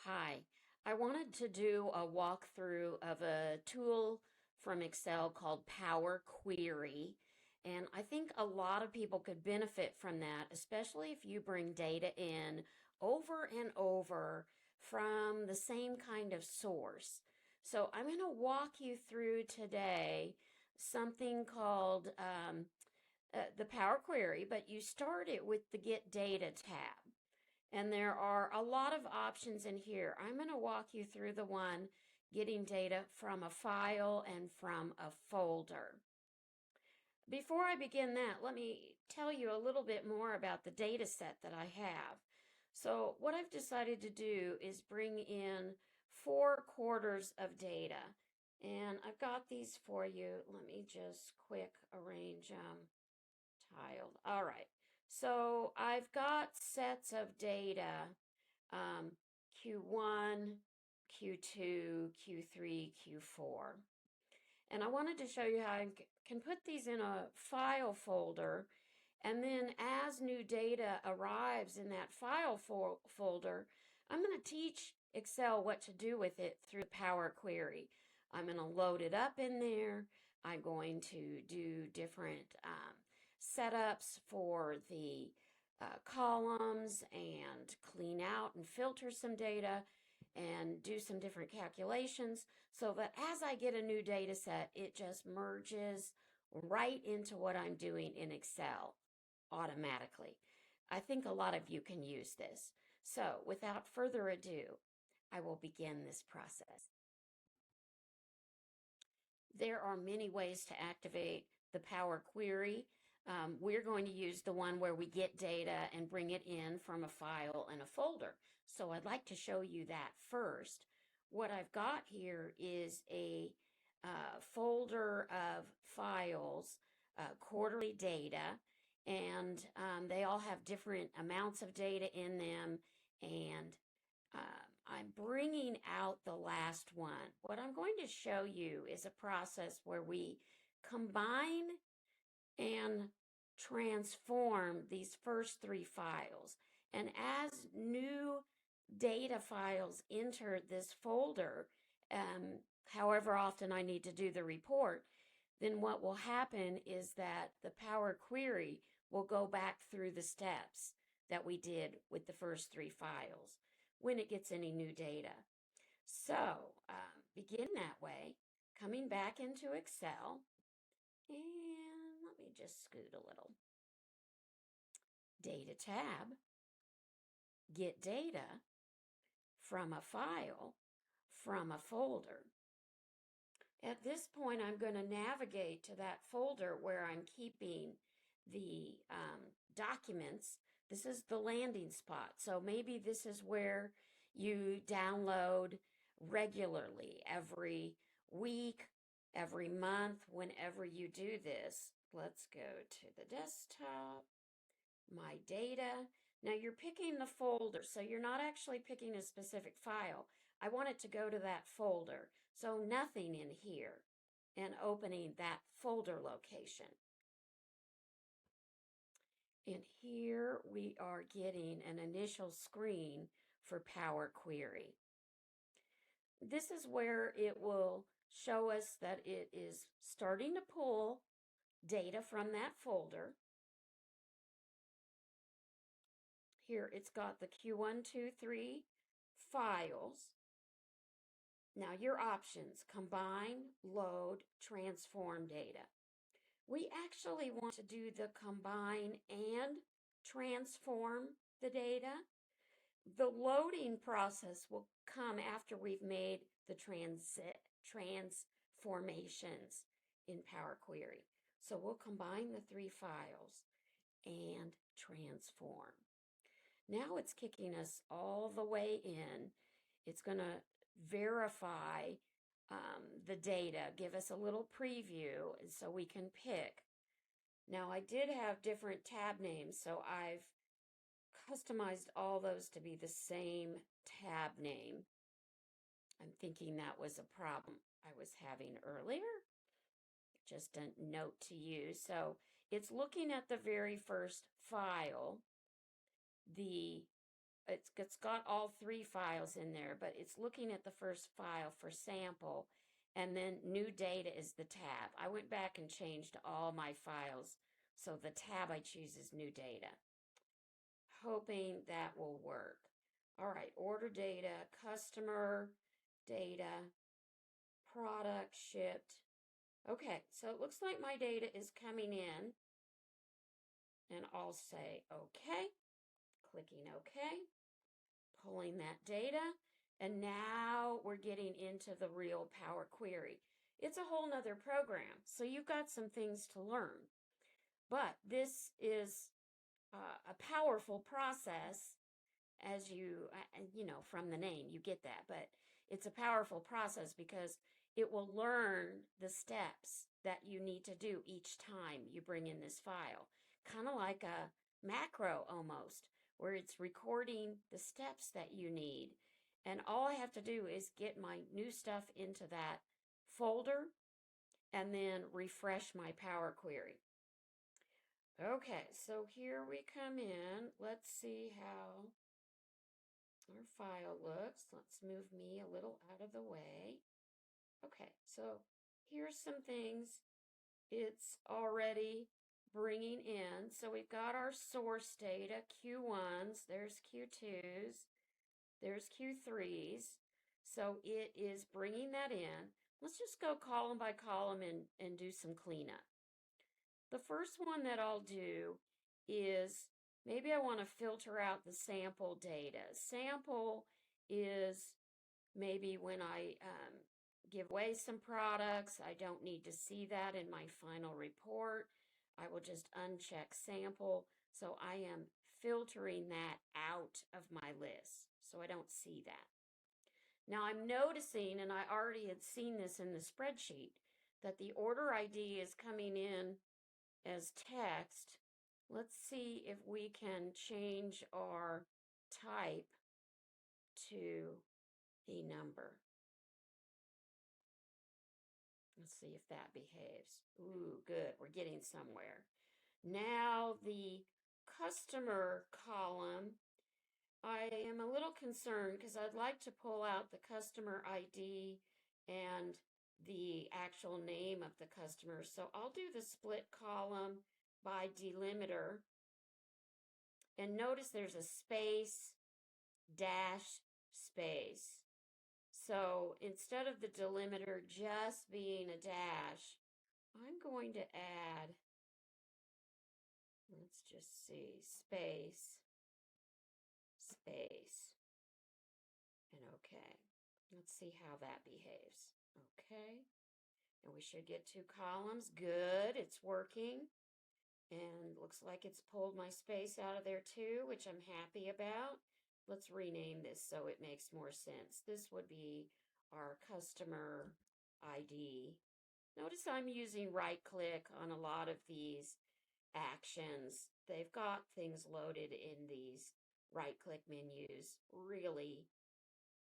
Hi, I wanted to do a walkthrough of a tool from Excel called Power Query. And I think a lot of people could benefit from that, especially if you bring data in over and over from the same kind of source. So I'm going to walk you through today something called the Power Query, but you start it with the Get Data tab. And there are a lot of options in here. I'm going to walk you through the one getting data from a file and from a folder. Before I begin that, let me tell you a little bit more about the data set that I have. So what I've decided to do is bring in 4 quarters of data. And I've got these for you. Let me just quick arrange them tiled. All right. So I've got sets of data, Q1, Q2, Q3, Q4. And I wanted to show you how I can put these in a file folder. And then as new data arrives in that file folder, I'm going to teach Excel what to do with it through Power Query. I'm going to load it up in there. I'm going to do different setups for the columns and clean out and filter some data and do some different calculations so that as I get a new data set, it just merges right into what I'm doing in Excel automatically. I think a lot of you can use this. So without further ado, I will begin this process. There are many ways to activate the Power Query. We're going to use the one where we get data and bring it in from a file and a folder. So I'd like to show you that first. What I've got here is a folder of files, quarterly data, and they all have different amounts of data in them, and I'm bringing out the last one. What I'm going to show you is a process where we combine and transform these first 3 files. And as new data files enter this folder, however often I need to do the report, then what will happen is that the Power Query will go back through the steps that we did with the first 3 files when it gets any new data. So begin that way, coming back into Excel, and let me just scoot a little. Data tab, get data from a file, from a folder. At this point, I'm going to navigate to that folder where I'm keeping the documents. This is the landing spot. So maybe this is where you download regularly every week, every month, whenever you do this. Let's go to the desktop, my data. Now you're picking the folder, so you're not actually picking a specific file. I want it to go to that folder, so nothing in here, and opening that folder location. And here we are getting an initial screen for Power Query. This is where it will show us that it is starting to pull data from that folder. Here it's got the Q1, 2, 3 files. Now your options: combine, load, transform data. We actually want to do the combine and transform the data. The loading process will come after we've made the transformations in Power Query. So we'll combine the 3 files and transform. Now it's kicking us all the way in. It's going to verify the data, give us a little preview, and so we can pick. Now I did have different tab names, so I've customized all those to be the same tab name. I'm thinking that was a problem I was having earlier. Just a note to you. So it's looking at the very first file. it's got all three files in there, but it's looking at the first file for sample, and then new data is the tab. I went back and changed all my files, so the tab I choose is new data. Hoping that will work. All right, order data, customer data, product shipped. Okay, so it looks like my data is coming in, and I'll say okay, clicking okay, pulling that data, and now we're getting into the real Power Query. It's a whole nother program, so you've got some things to learn. But this is a powerful process, as you know, from the name, you get that. But it's a powerful process because it will learn the steps that you need to do each time you bring in this file. Kind of like a macro almost, where it's recording the steps that you need. And all I have to do is get my new stuff into that folder and then refresh my Power Query. Okay, so here we come in. Let's see how our file looks. Let's move me a little out of the way. Okay, so here's some things it's already bringing in. So we've got our source data, Q1s, there's Q2s, there's Q3s. So it is bringing that in. Let's just go column by column and do some cleanup. The first one that I'll do is maybe I want to filter out the sample data. Sample is maybe when I give away some products, I don't need to see that in my final report. I will just uncheck sample. So I am filtering that out of my list. So I don't see that. Now I'm noticing, and I already had seen this in the spreadsheet, that the order ID is coming in as text. Let's see if we can change our type to a number. Let's see if that behaves. Ooh, good. We're getting somewhere. Now the customer column, I am a little concerned because I'd like to pull out the customer ID and the actual name of the customer. So I'll do the split column by delimiter. And notice there's a space, dash, space. So instead of the delimiter just being a dash, I'm going to add, let's just see, space, space, and okay. Let's see how that behaves. Okay. And we should get 2 columns. Good. It's working. And looks like it's pulled my space out of there too, which I'm happy about. Let's rename this so it makes more sense. This would be our customer ID. Notice I'm using right click on a lot of these actions. They've got things loaded in these right click menus. Really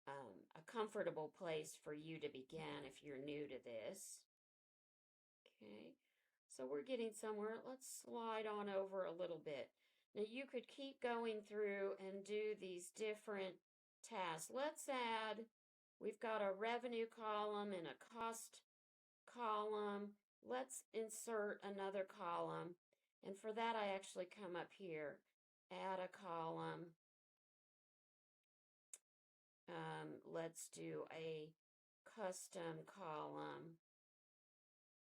a comfortable place for you to begin if you're new to this. Okay. So we're getting somewhere. Let's slide on over a little bit. Now you could keep going through and do these different tasks. Let's add, we've got a revenue column and a cost column. Let's insert another column. And for that, I actually come up here, add a column. Let's do a custom column.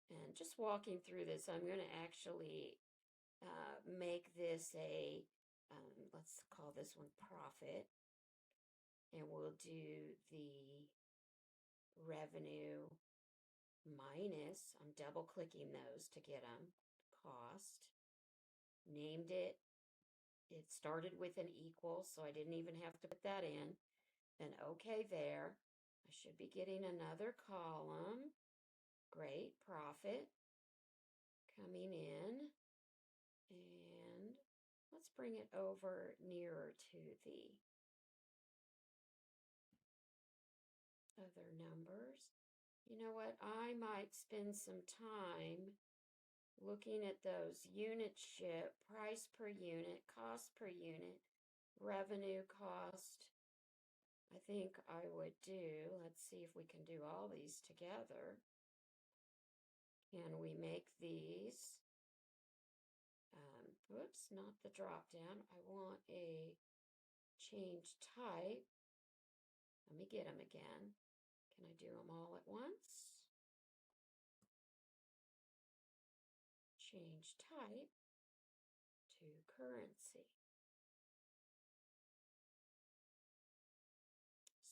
And just walking through this, I'm going to actually make this a, let's call this one profit. And we'll do the revenue minus, I'm double clicking those to get them, cost. Named it. It started with an equal, so I didn't even have to put that in. And okay there. I should be getting another column. Great, profit coming in. And let's bring it over nearer to the other numbers. You know what? I might spend some time looking at those unit ship, price per unit, cost per unit, revenue cost. I think I would do, let's see if we can do all these together. Can we make these, oops, not the drop down. I want a change type. Let me get them again. Can I do them all at once? Change type to currency.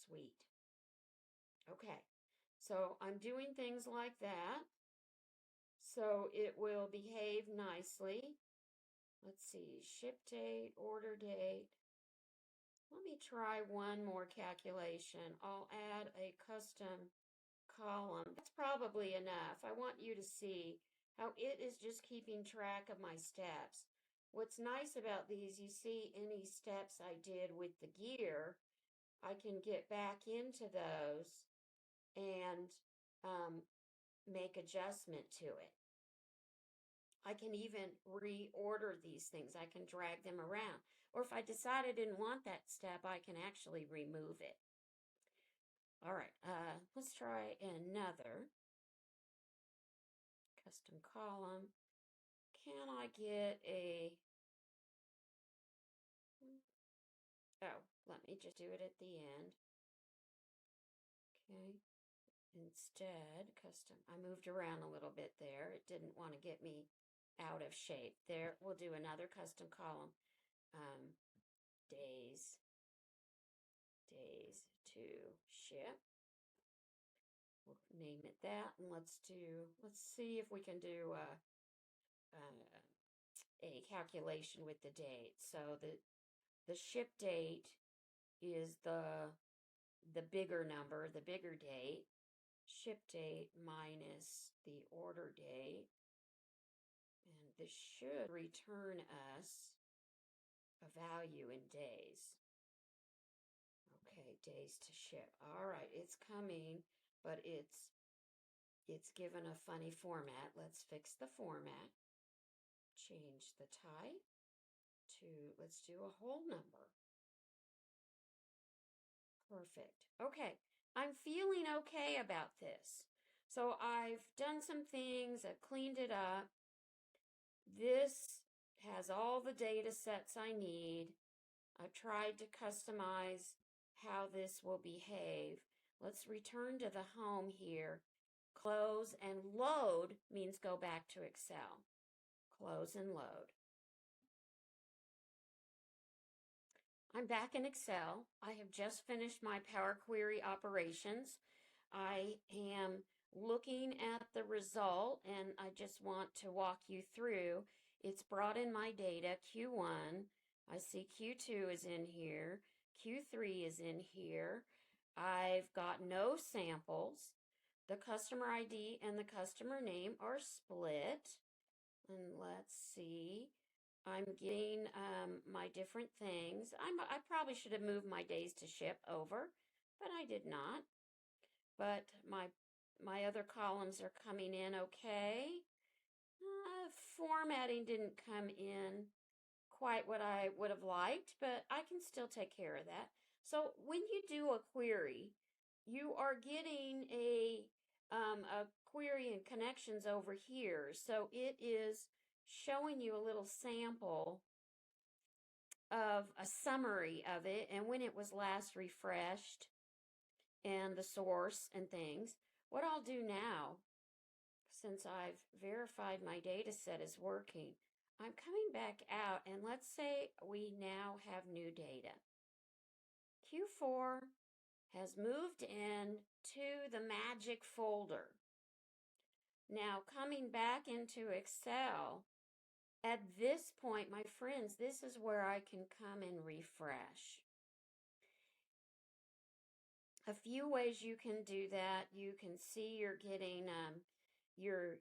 Sweet. Okay, so I'm doing things like that, so it will behave nicely. Let's see, ship date, order date. Let me try one more calculation. I'll add a custom column. That's probably enough. I want you to see how it is just keeping track of my steps. What's nice about these, you see any steps I did with the gear, I can get back into those and make adjustment to it. I can even reorder these things. I can drag them around. Or if I decide I didn't want that step, I can actually remove it. All right, let's try another custom column. Can I get a, oh, let me just do it at the end. Okay, instead, custom, I moved around a little bit there. It didn't want to get me out of shape. There, we'll do another custom column. Days to ship. We'll name it that, and let's see if we can do a calculation with the date. So the ship date is the bigger number, the bigger date. Ship date minus the order date. And this should return us a value in days. Okay, days to ship. All right, it's coming, but it's given a funny format. Let's fix the format. Change the type to, let's do a whole number. Perfect. Okay, I'm feeling okay about this. So I've done some things, I've cleaned it up. This has all the data sets I need. I've tried to customize how this will behave. Let's return to the home here. Close and load means go back to Excel. Close and load. I'm back in Excel. I have just finished my Power Query operations. I am looking at the result and I just want to walk you through. It's brought in my data, Q1. I see Q2 is in here. Q3 is in here. I've got no samples. The customer ID and the customer name are split. And let's see. I'm getting my different things. I probably should have moved my days to ship over, but I did not. But my other columns are coming in okay. Formatting didn't come in quite what I would have liked, but I can still take care of that. So when you do a query, you are getting a query and connections over here. So it is showing you a little sample of a summary of it and when it was last refreshed and the source and things. What I'll do now, since I've verified my data set is working, I'm coming back out and let's say we now have new data. Q4 has moved in to the magic folder. Now coming back into Excel, at this point, my friends, this is where I can come and refresh. A few ways you can do that. You can see you're getting your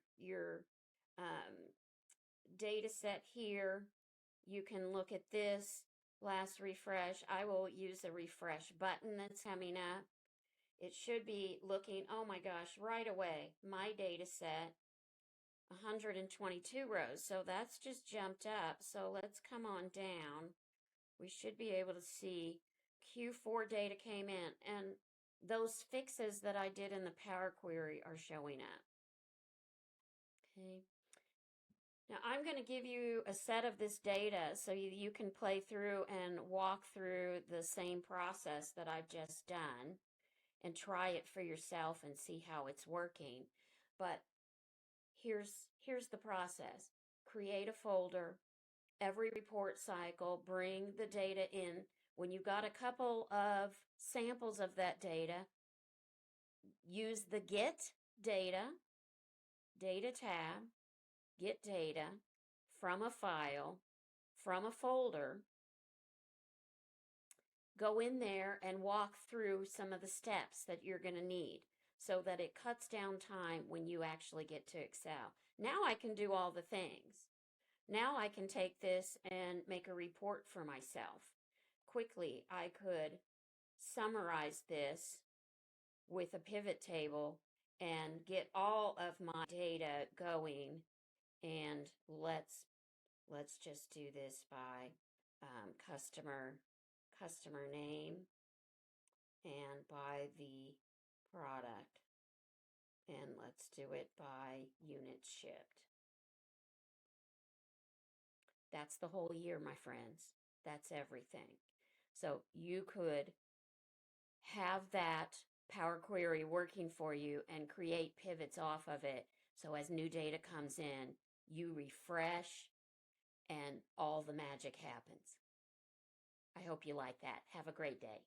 data set here. You can look at this last refresh. I will use the refresh button that's coming up. It should be looking, oh my gosh, right away, my data set, 122 rows. So that's just jumped up. So let's come on down. we should be able to see Q4 data came in, and those fixes that I did in the Power Query are showing up. Okay. Now I'm going to give you a set of this data so you can play through and walk through the same process that I've just done and try it for yourself and see how it's working. But here's the process. Create a folder. Every report cycle, bring the data in. When you've got a couple of samples of that data, use the Get Data tab, Get Data from a file, from a folder. Go in there and walk through some of the steps that you're going to need so that it cuts down time when you actually get to Excel. Now I can do all the things. Now I can take this and make a report for myself. Quickly, I could summarize this with a pivot table and get all of my data going. And let's just do this by customer name and by the product. And let's do it by units shipped. That's the whole year, my friends. That's everything. So you could have that Power Query working for you and create pivots off of it. So as new data comes in, you refresh and all the magic happens. I hope you like that. Have a great day.